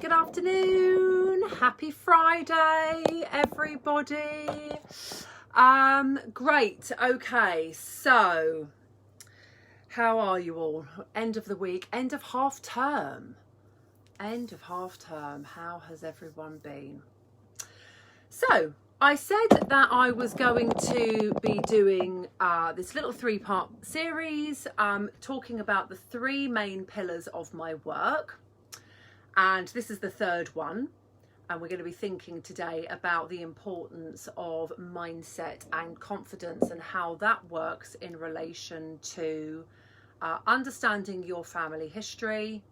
Good afternoon, happy Friday everybody. Great, okay, so how are you all? End of the week, end of half term, how has everyone been? So I said that I was going to be doing this little 3-part series talking about the 3 main pillars of my work. And this is the 3rd one, and we're going to be thinking today about the importance of mindset and confidence and how that works in relation to understanding your family history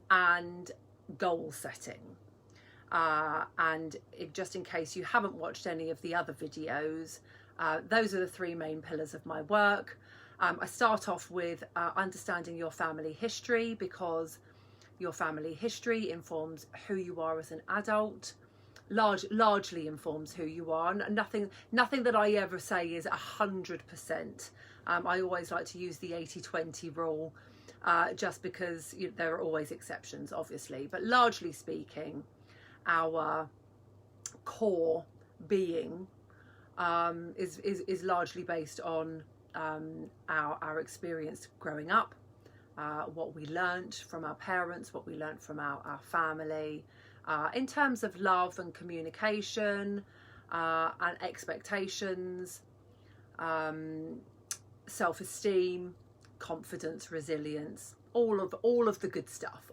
and goal setting. And just in case you haven't watched any of the other videos, those are the 3 main pillars of my work. I start off with understanding your family history, because your family history informs who you are as an adult, largely informs who you are. Nothing that I ever say is 100%. I always like to use the 80-20 rule, just because there are always exceptions, obviously. But largely speaking, our core being is largely based on our experience growing up. What we learnt from our parents, what we learnt from our family, in terms of love and communication, and expectations, self-esteem, confidence, resilience, all of the good stuff,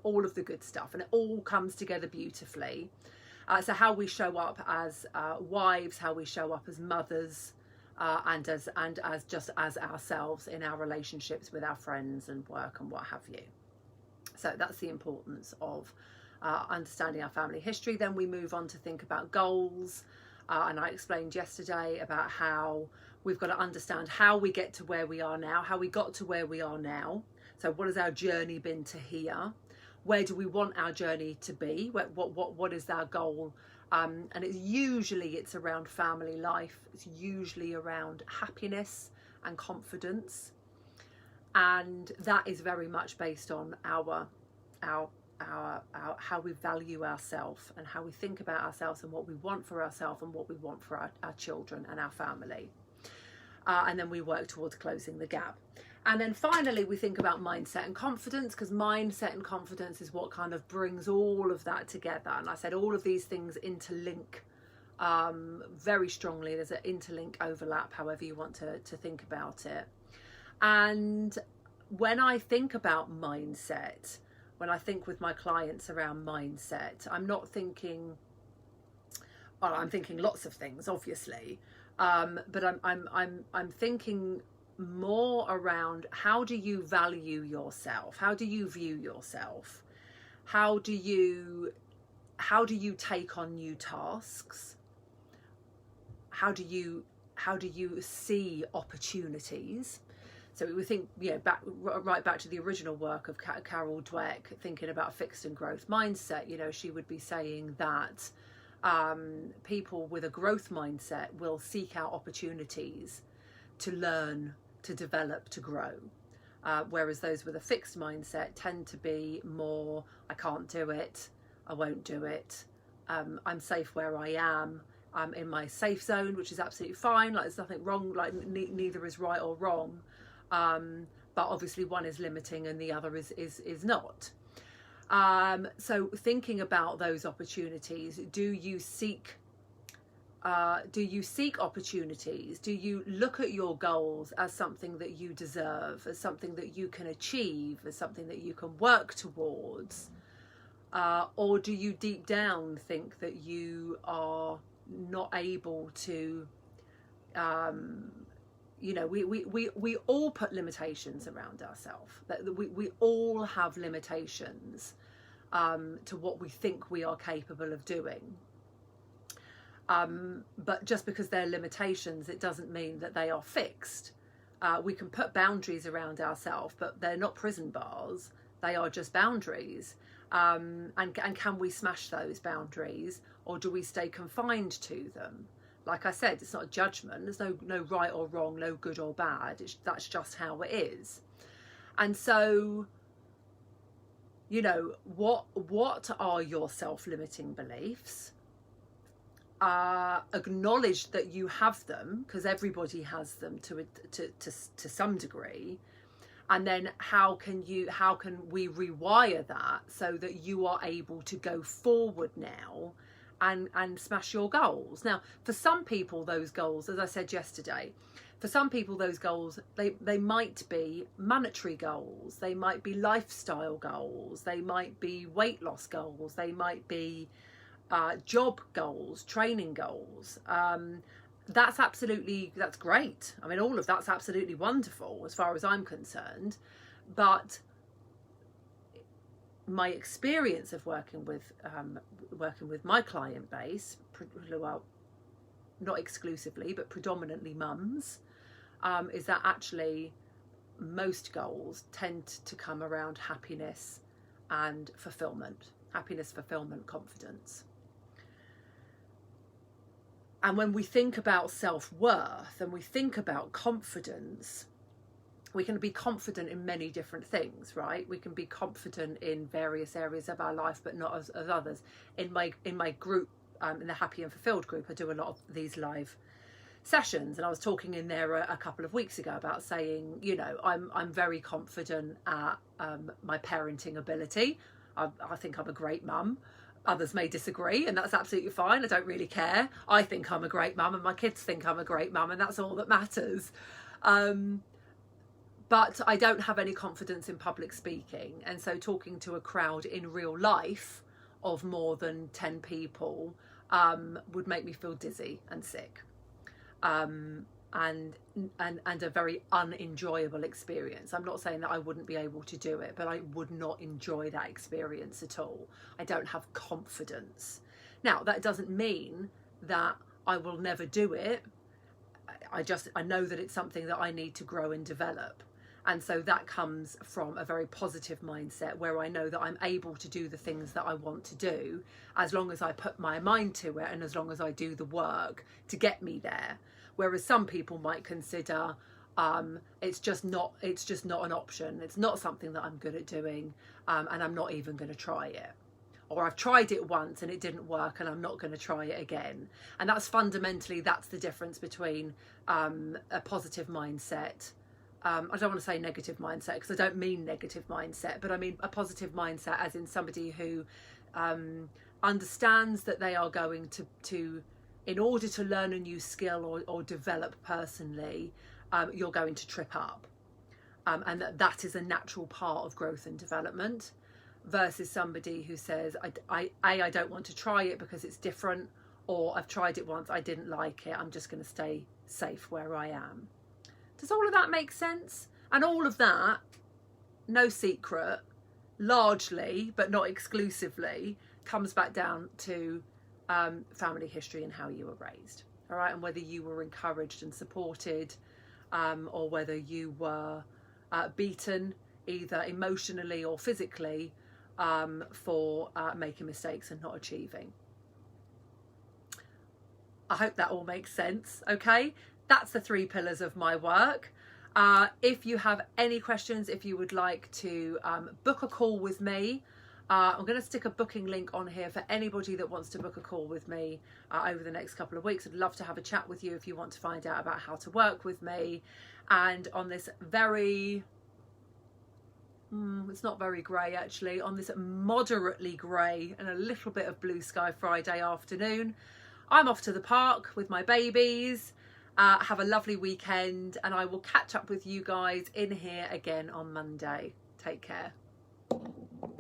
and it all comes together beautifully. So how we show up as wives, how we show up as mothers, and as just as ourselves in our relationships with our friends and work and what have you. So that's the importance of understanding our family history. Then we move on to think about goals, and I explained yesterday about how we've got to understand how we get to where we are now, how we got to where we are now. So what has our journey been to here? Where do we want our journey to be? What is our goal? And it's around family life. It's usually around happiness and confidence, and that is very much based on our how we value ourselves and how we think about ourselves and what we want for ourselves and what we want for our children and our family. And then we work towards closing the gap. And then finally, we think about mindset and confidence, because mindset and confidence is what kind of brings all of that together. And I said all of these things interlink very strongly. There's an interlink overlap, however you want to think about it. And when I think about mindset, when I think with my clients around mindset, I'm not thinking, well, I'm thinking lots of things, obviously, but I'm thinking more around, how do you value yourself? How do you view yourself? How do you take on new tasks? How do you see opportunities? So we think, right back to the original work of Carol Dweck, thinking about fixed and growth mindset. She would be saying that people with a growth mindset will seek out opportunities to learn, to develop, to grow, whereas those with a fixed mindset tend to be more, I can't do it, I won't do it, I'm safe where I am, I'm in my safe zone, which is absolutely fine, like there's nothing wrong, like neither is right or wrong, but obviously one is limiting and the other is not. So thinking about those opportunities, do you seek opportunities? Do you look at your goals as something that you deserve, as something that you can achieve, as something that you can work towards? Or do you deep down think that you are not able to, we all put limitations around ourselves. We all have limitations to what we think we are capable of doing. But just because they're limitations, it doesn't mean that they are fixed. We can put boundaries around ourselves, but they're not prison bars. They are just boundaries. And can we smash those boundaries, or do we stay confined to them? Like I said, it's not a judgment. There's no right or wrong, no good or bad. That's just how it is. And so, you know, what are your self-limiting beliefs? Acknowledge that you have them, because everybody has them to some degree. And then how can we rewire that so that you are able to go forward now and smash your goals? Now, for some people, those goals, as I said yesterday, for some people, those goals, they might be monetary goals, they might be lifestyle goals, they might be weight loss goals, they might be job goals, training goals. That's great. I mean, all of that's absolutely wonderful as far as I'm concerned. But my experience of working with my client base, well, not exclusively, but predominantly mums, is that actually most goals tend to come around happiness and fulfillment. Happiness, fulfillment, confidence. And when we think about self-worth and we think about confidence, we can be confident in many different things, right? We can be confident in various areas of our life, but not as others. In my group, in the Happy and Fulfilled group, I do a lot of these live sessions, and I was talking in there a couple of weeks ago about saying, you know, I'm very confident at my parenting ability. I think I'm a great mum. Others may disagree, and that's absolutely fine. I don't really care. I think I'm a great mum, and my kids think I'm a great mum, and that's all that matters. But I don't have any confidence in public speaking, and so talking to a crowd in real life of more than 10 people would make me feel dizzy and sick, and a very unenjoyable experience. I'm not saying that I wouldn't be able to do it, but I would not enjoy that experience at all. I don't have confidence. Now, that doesn't mean that I will never do it. I know that it's something that I need to grow and develop. And so that comes from a very positive mindset where I know that I'm able to do the things that I want to do as long as I put my mind to it and as long as I do the work to get me there. Whereas some people might consider it's just not an option. It's not something that I'm good at doing, and I'm not even going to try it. Or I've tried it once and it didn't work and I'm not going to try it again. And that's the difference between a positive mindset. I don't want to say negative mindset because I don't mean negative mindset, but I mean a positive mindset as in somebody who understands that they are going to in order to learn a new skill or develop personally, you're going to trip up. And that is a natural part of growth and development, versus somebody who says, I don't want to try it because it's different, or I've tried it once, I didn't like it, I'm just going to stay safe where I am. Does all of that make sense? And all of that, no secret, largely, but not exclusively, comes back down to family history and how you were raised. All right, and whether you were encouraged and supported, or whether you were beaten either emotionally or physically for making mistakes and not achieving. I hope that all makes sense. Okay, that's the 3 pillars of my work. If you have any questions, if you would like to book a call with me, I'm going to stick a booking link on here for anybody that wants to book a call with me over the next couple of weeks. I'd love to have a chat with you if you want to find out about how to work with me. And on this very, it's not very grey actually, on this moderately grey and a little bit of blue sky Friday afternoon, I'm off to the park with my babies. Have a lovely weekend, and I will catch up with you guys in here again on Monday. Take care.